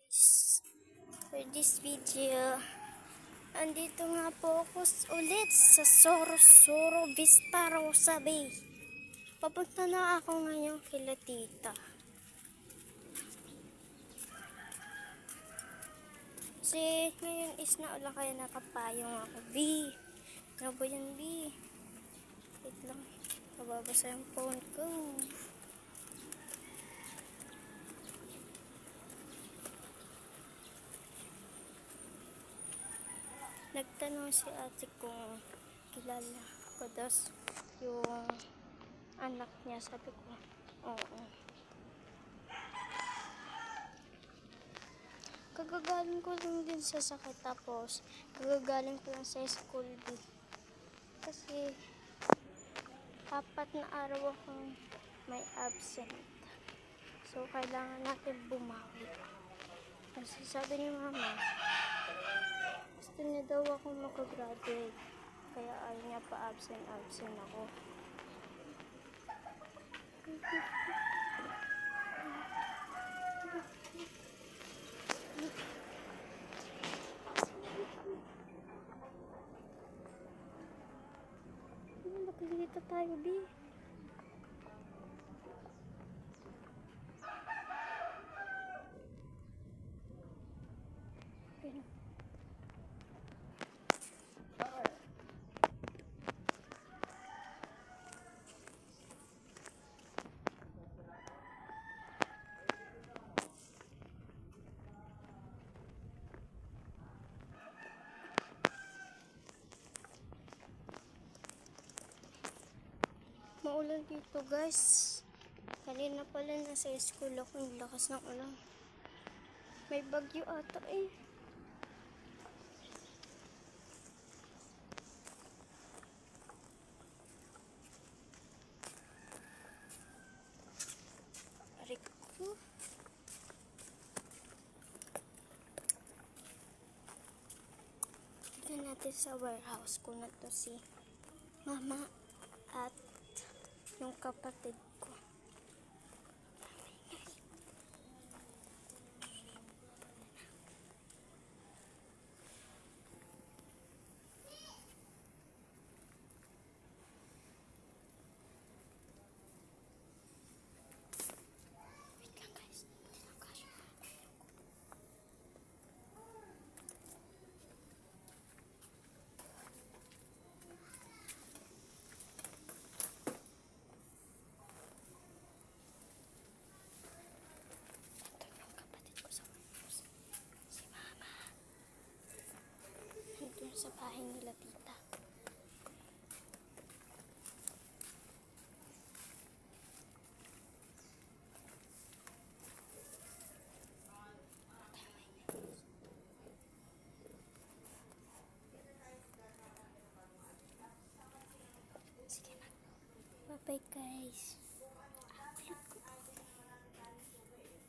guys, for this video, andito nga po ako ulit sa Sorosoro Vista Rosa Bay. Papunta na ako ngayon kila tita. Kasi ngayon is na ulan kaya nakapayong ako. B, ano ba yan B? Wait lang, nababasa yung phone ko. Nagtanong si ate kung kilala ko daw yung anak niya. Sabi ko, oo. Kagagaling ko lang din sa sakit, tapos kagagaling ko lang sa school din. Kasi 4 na araw akong may absent. So kailangan natin bumawi. Kasi sabi ni mama, gusto niya daw ako makagraduate. Kaya ayaw niya pa absent ako. Nakikita tayo, B. Maulan dito guys. Kanina pala nasa school ako, yung lakas ng ulan. May bagyo ata eh. Arik ko. Tignan natin sa warehouse ko na to si mama at yung kapatid ko. Wait lang guys. Sa bahay nila tita. Sige na. Bye bye guys.